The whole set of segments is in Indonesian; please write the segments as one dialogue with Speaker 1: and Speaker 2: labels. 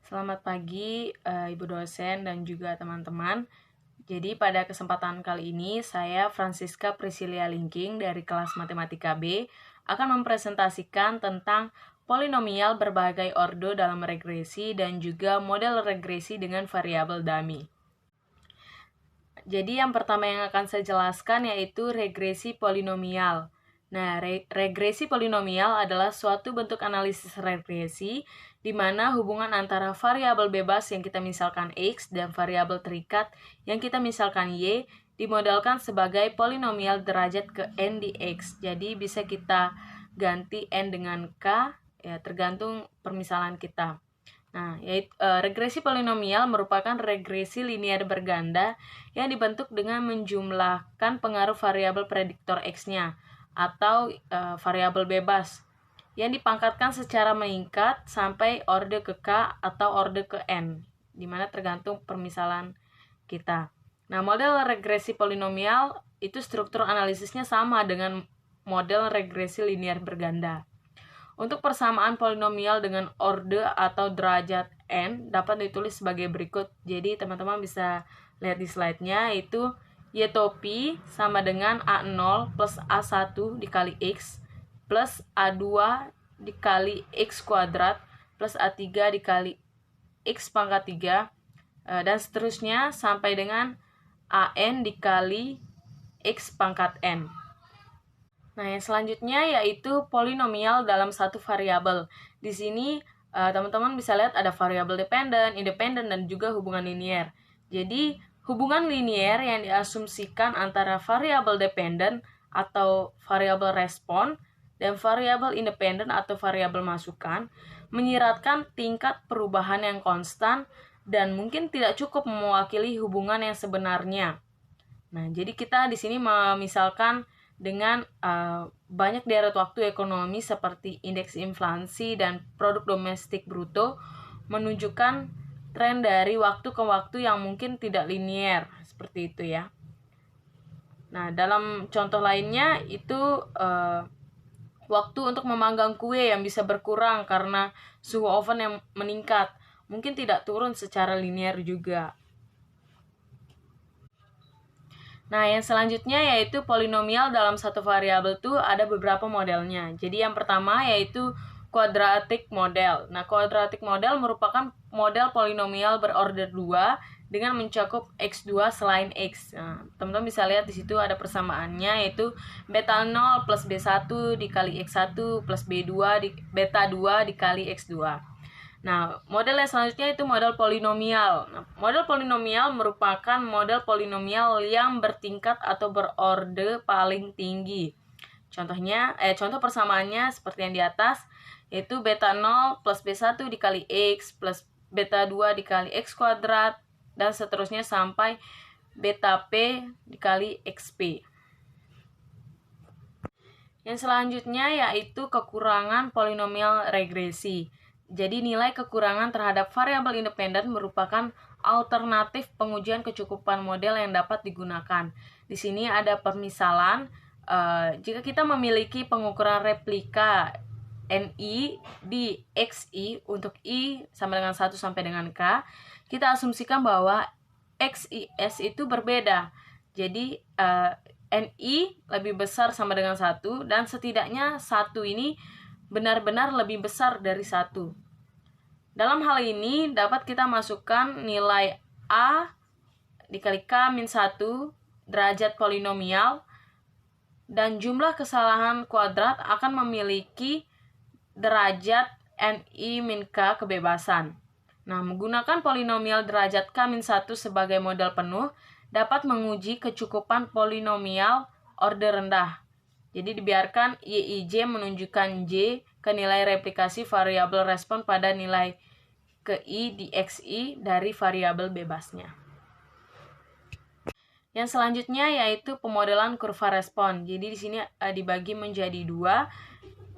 Speaker 1: Selamat pagi, Ibu dosen dan juga teman-teman. Jadi pada kesempatan kali ini saya Francisca Priscilia Linking dari kelas Matematika B akan mempresentasikan tentang polinomial berbagai ordo dalam regresi dan juga model regresi dengan variabel dummy. Jadi yang pertama yang akan saya jelaskan yaitu regresi polinomial. Nah, regresi polinomial adalah suatu bentuk analisis regresi di mana hubungan antara variabel bebas yang kita misalkan X dan variabel terikat yang kita misalkan Y dimodelkan sebagai polinomial derajat ke N di X. Jadi bisa kita ganti N dengan K, ya tergantung permisalan kita. Nah, yaitu regresi polinomial merupakan regresi linear berganda yang dibentuk dengan menjumlahkan pengaruh variabel prediktor X-nya atau variabel bebas yang dipangkatkan secara meningkat sampai orde ke K atau orde ke N, di mana tergantung permisalan kita. Nah, model regresi polinomial itu struktur analisisnya sama dengan model regresi linear berganda. Untuk persamaan polinomial dengan orde atau derajat N dapat ditulis sebagai berikut. Jadi teman-teman bisa lihat di slide-nya, itu Y topi sama dengan A0 plus A1 dikali X plus A2 dikali X kuadrat plus A3 dikali X pangkat 3 dan seterusnya sampai dengan AN dikali X pangkat N. Nah, yang selanjutnya yaitu polinomial dalam satu variabel. Di sini teman-teman bisa lihat ada variabel dependen, independen, dan juga hubungan linier. Jadi, hubungan linier yang diasumsikan antara variabel dependen atau variabel respon dan variabel independen atau variabel masukan menyiratkan tingkat perubahan yang konstan dan mungkin tidak cukup mewakili hubungan yang sebenarnya. Nah, jadi kita di sini memisalkan dengan banyak deret waktu ekonomi seperti indeks inflasi dan produk domestik bruto menunjukkan tren dari waktu ke waktu yang mungkin tidak linier, seperti itu ya. Nah, dalam contoh lainnya itu waktu untuk memanggang kue yang bisa berkurang karena suhu oven yang meningkat, mungkin tidak turun secara linier juga. Nah, yang selanjutnya yaitu polinomial dalam satu variabel itu ada beberapa modelnya. Jadi yang pertama yaitu quadratic model. Nah, quadratic model merupakan model polinomial berorder 2 dengan mencakup X2 selain X. Nah, teman-teman bisa lihat di situ ada persamaannya, yaitu beta 0 plus B1 dikali X1 plus B2 beta 2 dikali X2. Nah, model yang selanjutnya itu model polinomial. Nah, model polinomial merupakan model polinomial yang bertingkat atau berorde paling tinggi. Contoh persamaannya seperti yang di atas, yaitu beta 0 plus B1 dikali X plus beta 2 dikali X kuadrat, dan seterusnya sampai beta P dikali XP. Yang selanjutnya yaitu kekurangan polinomial regresi. Jadi nilai kekurangan terhadap variabel independen merupakan alternatif pengujian kecukupan model yang dapat digunakan. Di sini ada permisalan, jika kita memiliki pengukuran replika NI di XI untuk I sama dengan 1 sampai dengan K, kita asumsikan bahwa XIS itu berbeda. Jadi NI lebih besar sama dengan 1 dan setidaknya 1 ini benar-benar lebih besar dari 1. Dalam hal ini dapat kita masukkan nilai A dikali K min 1 derajat polinomial dan jumlah kesalahan kuadrat akan memiliki derajat NI min K kebebasan. Nah, menggunakan polinomial derajat K min 1 sebagai model penuh dapat menguji kecukupan polinomial order rendah. Jadi dibiarkan YIJ menunjukkan J ke nilai replikasi variabel respon pada nilai ke I di XI dari variabel bebasnya. Yang selanjutnya yaitu pemodelan kurva respon. Jadi di sini dibagi menjadi 2.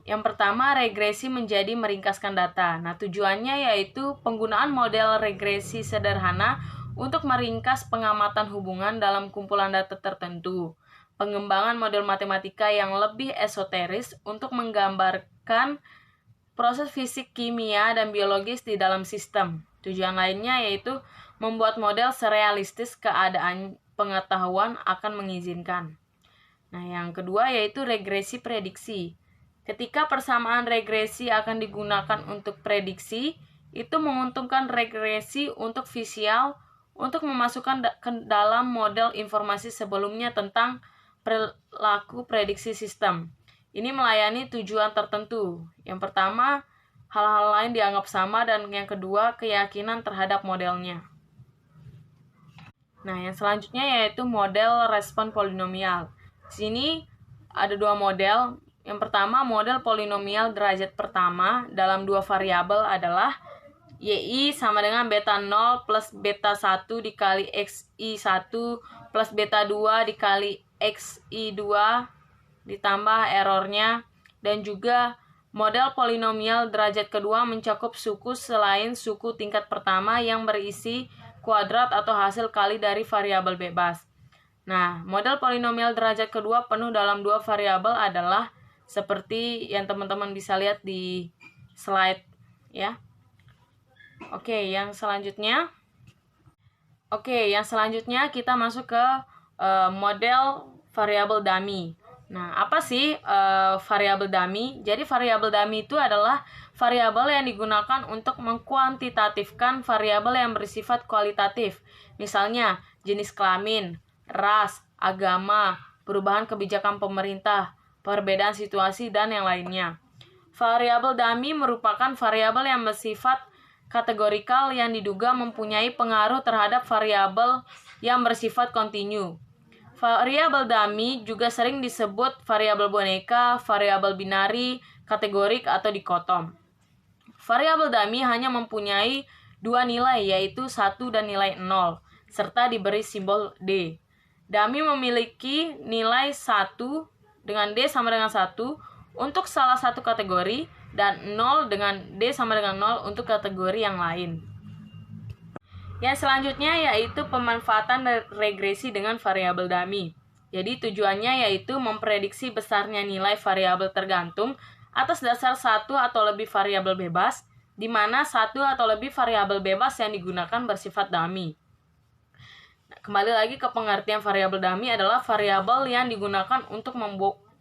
Speaker 1: Yang pertama, regresi menjadi meringkaskan data. Nah, tujuannya yaitu penggunaan model regresi sederhana untuk meringkas pengamatan hubungan dalam kumpulan data tertentu. Pengembangan model matematika yang lebih esoteris untuk menggambarkan proses fisik, kimia, dan biologis di dalam sistem. Tujuan lainnya yaitu membuat model serealistis keadaan pengetahuan akan mengizinkan. Nah, yang kedua yaitu regresi prediksi. Ketika persamaan regresi akan digunakan untuk prediksi, itu menguntungkan regresi untuk visual untuk memasukkan ke dalam model informasi sebelumnya tentang perilaku prediksi sistem. Ini melayani tujuan tertentu. Yang pertama, hal-hal lain dianggap sama, dan yang kedua, keyakinan terhadap modelnya. Nah, yang selanjutnya yaitu model respon polinomial. Di sini ada dua model. Yang pertama, model polinomial derajat pertama dalam dua variabel adalah YI sama dengan beta 0 plus beta 1 dikali XI1 plus beta 2 dikali XI2 ditambah errornya. Dan juga model polinomial derajat kedua mencakup suku selain suku tingkat pertama yang berisi kuadrat atau hasil kali dari variabel bebas. Nah, model polinomial derajat kedua penuh dalam dua variabel adalah seperti yang teman-teman bisa lihat di slide ya. Oke, yang selanjutnya kita masuk ke model variabel dummy. Nah, apa sih variabel dummy? Jadi variabel dummy itu adalah variabel yang digunakan untuk mengkuantitatifkan variabel yang bersifat kualitatif. Misalnya, jenis kelamin, ras, agama, perubahan kebijakan pemerintah, perbedaan situasi, dan yang lainnya. Variabel dummy merupakan variabel yang bersifat kategorikal yang diduga mempunyai pengaruh terhadap variabel yang bersifat kontinu. Variabel dummy juga sering disebut variabel boneka, variabel binari, kategorik, atau dikotom. Variabel dummy hanya mempunyai dua nilai, yaitu 1 dan nilai 0, serta diberi simbol D. Dummy memiliki nilai 1 dengan D sama dengan 1 untuk salah satu kategori, dan 0 dengan D sama dengan 0 untuk kategori yang lain. Yang selanjutnya yaitu pemanfaatan regresi dengan variabel dummy. Jadi tujuannya yaitu memprediksi besarnya nilai variabel tergantung atas dasar satu atau lebih variabel bebas, di mana satu atau lebih variabel bebas yang digunakan bersifat dummy. Nah, kembali lagi ke pengertian variabel dummy adalah variabel yang digunakan untuk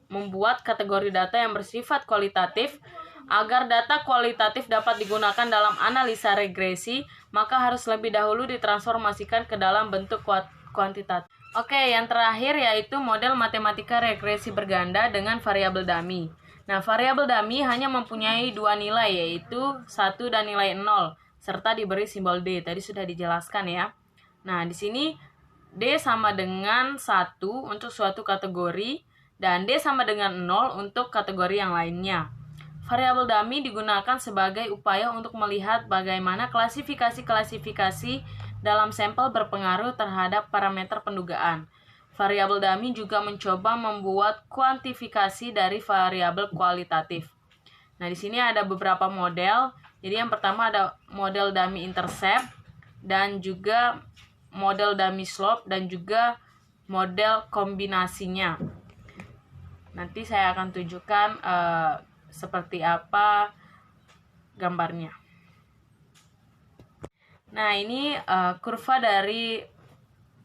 Speaker 1: membuat kategori data yang bersifat kualitatif. Agar data kualitatif dapat digunakan dalam analisa regresi, maka harus lebih dahulu ditransformasikan ke dalam bentuk kuantitatif. Oke, yang terakhir yaitu model matematika regresi berganda dengan variabel dummy. Nah, variabel dummy hanya mempunyai dua nilai, yaitu 1 dan nilai 0, serta diberi simbol D. Tadi sudah dijelaskan ya. Nah, di sini D sama dengan 1 untuk suatu kategori, dan D sama dengan 0 untuk kategori yang lainnya. Variabel dummy digunakan sebagai upaya untuk melihat bagaimana klasifikasi-klasifikasi dalam sampel berpengaruh terhadap parameter pendugaan. Variabel dummy juga mencoba membuat kuantifikasi dari variabel kualitatif. Nah, di sini ada beberapa model. Jadi yang pertama ada model dummy intercept, dan juga model dummy slope, dan juga model kombinasinya. Nanti saya akan tunjukkan seperti apa gambarnya. Nah, ini kurva dari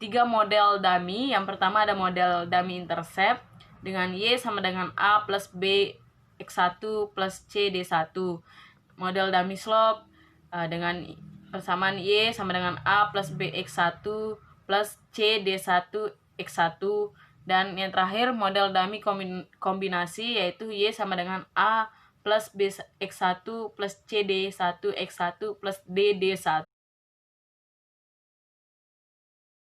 Speaker 1: 3 model dummy. Yang pertama ada model dummy intercept dengan Y sama dengan A plus B X1 plus C D1. Model dummy slope dengan persamaan Y sama dengan A plus B X1 plus C D1 X1. Dan yang terakhir model dummy kombinasi, yaitu Y sama dengan A plus B X1 plus C D1 X1 plus D D1.